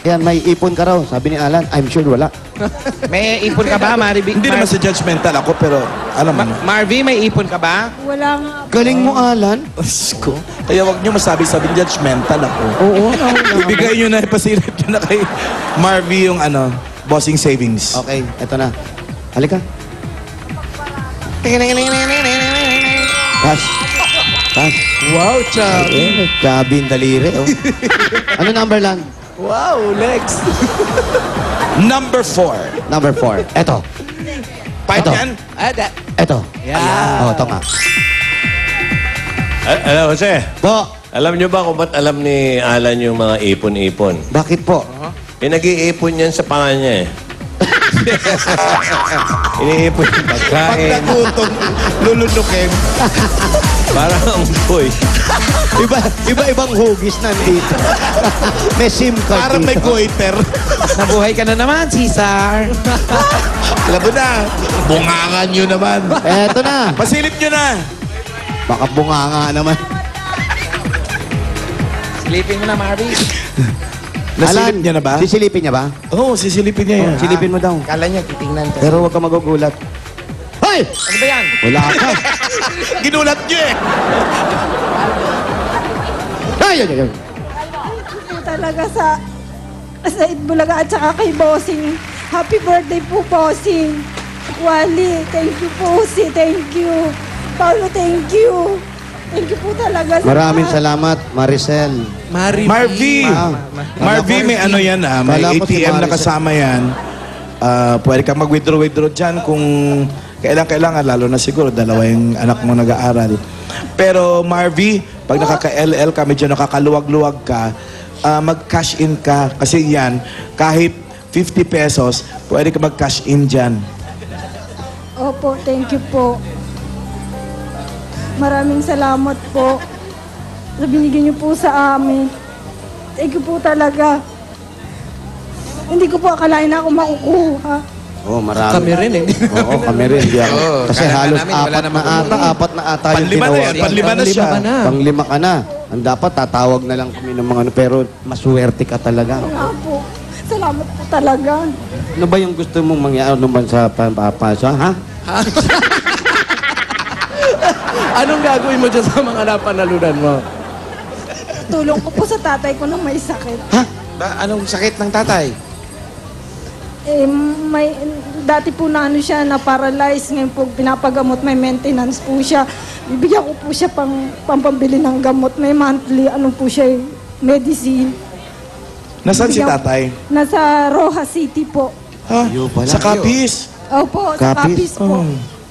Yan, may ipon ka raw. Sabi ni Alan, I'm sure wala. May ipon ka ba, Marvin? Hindi naman sa judgmental ako, pero alam mo. Marvin, may ipon ka ba? Wala nga. Galing mo, Alan. Ko. Kaya wag nyo masabi-sabing judgmental ako. Oo. Ibigay nyo na, ipasilip nyo na kay Marvy yung bossing savings. Okay, eto na. Halika. Cash. Cash. Wow, chubby. Chubby yung daliri, oh. Ano number lang? Wow, Lex. Number 4. Number 4. Eto. Fight Ito. yan? Eto. Yeah. Oh, ito nga. Alam, Jose, Po, alam nyo ba kung ba't alam ni Alan yung mga ipon-ipon? bakit po? Nag-iipon yan sa panga niya eh. Iniipon yung Pag pagkain. nagutom, lulunukin. Parang ang boy. Iba-ibang hugis nandito. May SIM card Parang may dito. goiter. Nabuhay ka na naman, Cesar. Alam mo na, bungangan nyo naman. Eto na. Pasilip nyo na. Baka bunganga naman. Silipin mo na, Marvin. Nasilip niya na ba? Sisilipin niya ba? Oo, sisilipin niya yan. Silipin mo daw. Kala niya, titingnan ka. Pero huwag ka magugulat. Hoy! Ano ba yan? Wala ka. Ginulat nyo eh. Ay, ay, ay. Po talaga sa Itbulaga at saka kay Bossing. Happy birthday po, Bossing. Wally, thank you po, si thank you. Paulo, thank you. Thank you po talaga. sa Maraming lahat. salamat, Maricel. Marvy. Marvy, may ano yan may Kala ko si ATM na Maricel. kasama yan. Pwede kang mag-withdraw dyan kung kailangan, lalo na siguro, dalawa yung anak mo nag-aaral. Pero Marvy, pag nakaka-LL ka, medyo nakakaluwag-luwag ka, mag-cash in ka. Kasi yan, kahit 50 pesos, pwede ka mag-cash in dyan. Opo, thank you po. Maraming salamat po sa binigyan niyo po sa amin. Thank you po talaga. Hindi ko po akalain na ako makukuha. Oh, marami. Kami rin eh. Oo, kami rin. Di ako. Oo, Kasi kala halos namin, wala namang apat na ata yung Panlima na yan, tinawagan. panlima na siya. Panglima ka na. Ang dapat, tatawag na lang kami ng mga ano, pero maswerte ka talaga. Nga po. Salamat po talaga. Ano ba yung gusto mong mangyari naman sa pampaso, ha? Anong gagawin mo dyan sa mga napanalunan mo? Tulong ko po sa tatay ko na may sakit. Anong sakit ng tatay? Dati po na ano siya, na paralyzed. Ngayon po pinapagamot, may maintenance po siya. Bibigyan ko po siya pampambili ng gamot. May monthly, ano po siya, medicine. Nasaan si tatay? Nasa Rojas City po. Ha? Ayaw pala. Sa Capiz. Opo, sa Kapis? Capiz po.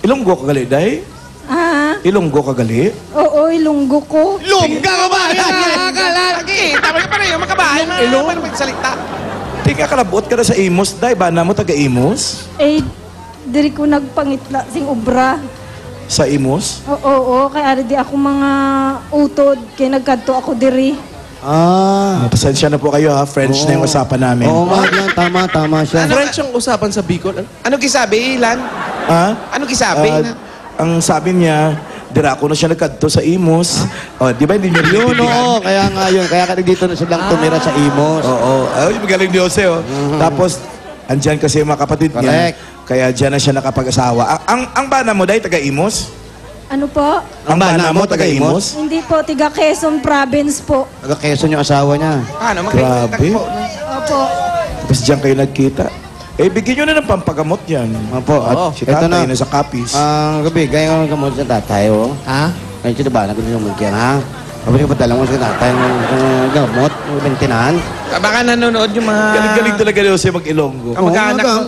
Ilonggo ka gali, day? Ah, Ilonggo ka gali? oo, ilunggo ko. Ilongga ka ba? Kalalaki! Tama ka pa rin yung makabahay. Ilong. Paano magsalita? Tika kalabot ka na sa Imos, day. Ba na mo taga-Imos? Diri ko nagpangitla sing obra. Sa Imos? Oo, kaya di ako mga utod. Kaya nagkadto ako diri. Pasensya na po kayo ha. French na yung usapan namin. Oo nga lang, tama siya. French ang usapan sa Bicol. Ano kisabi, Ilan? Ha? Ano kisabi? Ang sabi niya, dira ako na siya nagkadto sa Imos. Di ba hindi niyo Yun, rin oo. Kaya nga yun. Kaya dito na silang tumira sa Imos. Oo. Ay, magaling ni Jose, oh. Tapos, andyan kasi yung mga kapatid niya. Correct. Kaya dyan na siya nakapag-asawa. Ang bana mo, day, taga-Imos? Ano po? Ang bana mo, taga-Imos? Hindi po, tiga Quezon Province po. Taga Quezon yung asawa niya. Paano? Grabe. Opo. Tapos dyan kayo nagkita. Bigyan nyo na ng pampagamot yan. Opo. At Si ito tatay na sa Capiz. Ang gabi, gaya ng gamot sa tatay, oh. Ha? Ngayon siya ba, nagulit yung magkyan, ha? Kapag yung padala mo sa tatay ng gamot, ng bentinahan. Baka nanonood yung mga... Galing-galing talaga ni Jose mag-Ilonggo. Kamag-anak ko.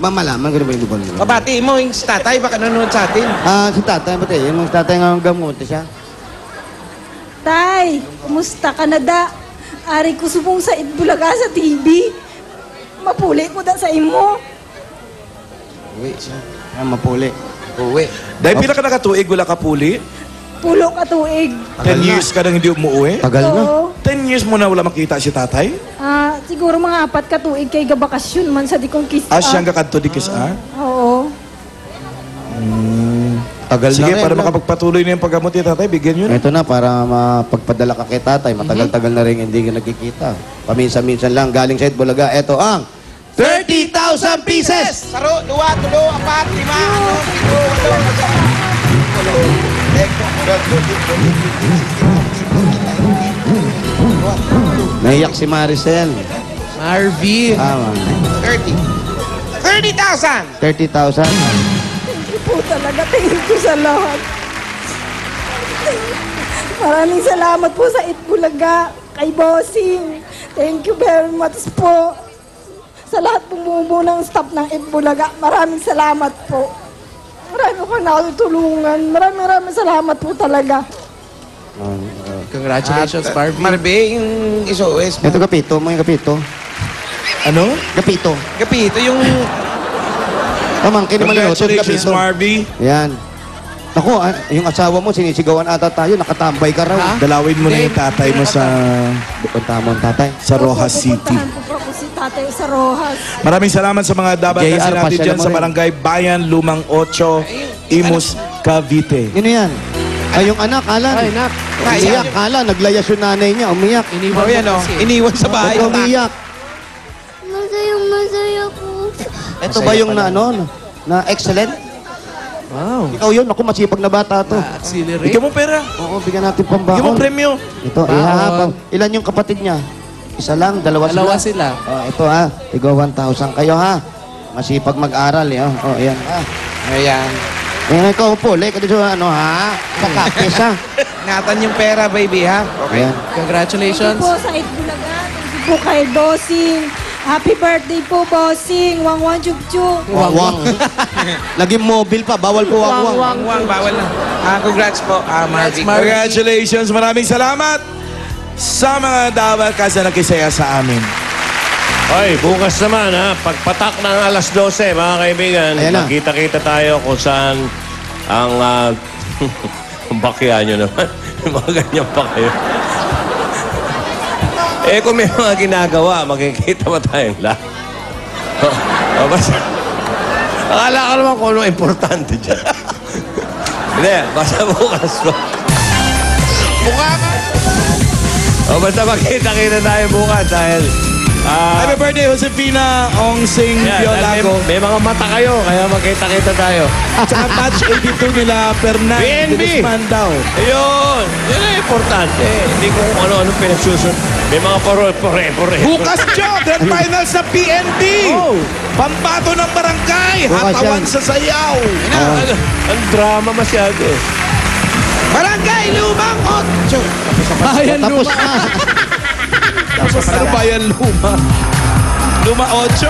Malaman ko na ba yung lubon mo? Babati mo yung si tatay, baka nanonood sa atin. Si tatay, pati, yung tatay nga gamot siya. Tay, kumusta ka na da? Ari ko subong sa Itbulaga sa TV. Mapuli ko da sa imo. Uwi siya. Mapuli. Uwi. Dahil pila ka nakatuig, wala ka puli. Pulo ka tuig. 10 years ka nang hindi umuwi. Tagal na. Oo. 10 years mo na wala makita si tatay. Siguro mga 4 ka tuig kay gabakasyon man sa di kong kiss. Siyang kakadto di kis, Oo. Matagal na Sige, rin. para no? makapagpatuloy na yung paggamot ni tatay, bigyan nyo na. Ito na, para mapagpadala ka kay tatay. Matagal-tagal na rin hindi ka nagkikita. Paminsan-minsan lang, galing sa Itbulaga. Ito ang 30,000 pieces! Saro, dua, tulo, apat, lima, ano, pito, walo, Naiyak si Maricel. Marvy. Tama. 30. 30,000! 30,000. Thank you po talaga. Thank you sa lahat. Maraming salamat po sa Itbulaga, kay Bossing. Thank you very much po. Sa lahat pong bumubuo ng staff ng Itbulaga, maraming salamat po. Marami ko nakatulungan. Maraming salamat po talaga. Congratulations, Marvy. Marbe, yung SOS mo. Ito kapito mo yung kapito. Ano? Kapito. Kapito, yung... Pamangkin ni Malinot. Congratulations, Marvy. Yan. Ako, yung asawa mo, sinisigawan ata tayo, nakatambay ka raw. Ha? Dalawin mo na yung tatay mo sa Punta mo ang tatay. Rojas City. Pupuntahan po po ako si tatay sa Rojas. Maraming salamat sa mga dapat JR, kasi natin pasyala dyan mo sa rin. Barangay Bayan, Lumang 8, Imus, Cavite. Yun yan. Ay, yung anak, Alan. Ay, nak. Umiyak, Alan. Naglayas yung nanay niya. Umiyak. Iniwan Oh, yan, mo oh. kasi. Iniwan sa bahay. Ba't umiyak? Masaya po. Ito ba yung na, ano, na excellent? Wow. Ikaw yun. Ako, masipag na bata to. Accelerate. Bigyan mo pera. Oo, bigyan natin Bigyan mo pambaon. premyo. Ito, ihahapang. Ilan yung kapatid niya? Isa lang, dalawa Dalawa sila. sila. Oh, ito ha, tigo 1,000 kayo ha. Masipag mag-aral eh. Oh, ayan ha. Ayan. Ayan ikaw po, ka dito ano ha. Sa kapis ha. Ingatan yung pera, baby, ha? Okay. Ayan. Thank you Congratulations. po sa Itbulaga. Thank you po kay Bossing. Happy birthday po, Bossing. Wang chuk-chuk. Wawang. Naging mobile pa, bawal po wawang. Wang, bawal na. Congrats po, Marvy. Marvy. Congratulations. Maraming salamat sa mga dapat kasi nakisaya sa amin. Oy, bukas naman ha, pagpatak ng alas 12, mga kaibigan, Ayan na. magkita-kita tayo kung saan ang bakya nyo naman. Mga ganyan pa kayo. Eh, kung may mga ginagawa, makikita ba tayong lahat? Basta, akala ka naman kung ano importante dyan. Hindi, basta bukas pa. Mukha ka. Basta makita-kita tayo bukas dahil... Happy birthday, Josefina Ongsing Yan, Biolago. may mga mata kayo, kaya magkita-kita tayo. Tsaka batch 82 nila, Fernan PNB. Guzman daw. Ayun! Yun ang importante. Hindi ko kung ano-ano pinagsusun. May mga pore. Bukas, Joe, grand finals sa PNB. Oh. Pambato ng barangay, Bukas hatawan yan. sa sayaw. Ang drama masyado eh. Barangay Lumang 8. Bayan Tapos Luma. na. Ano ba yan, Luma? Luma 8?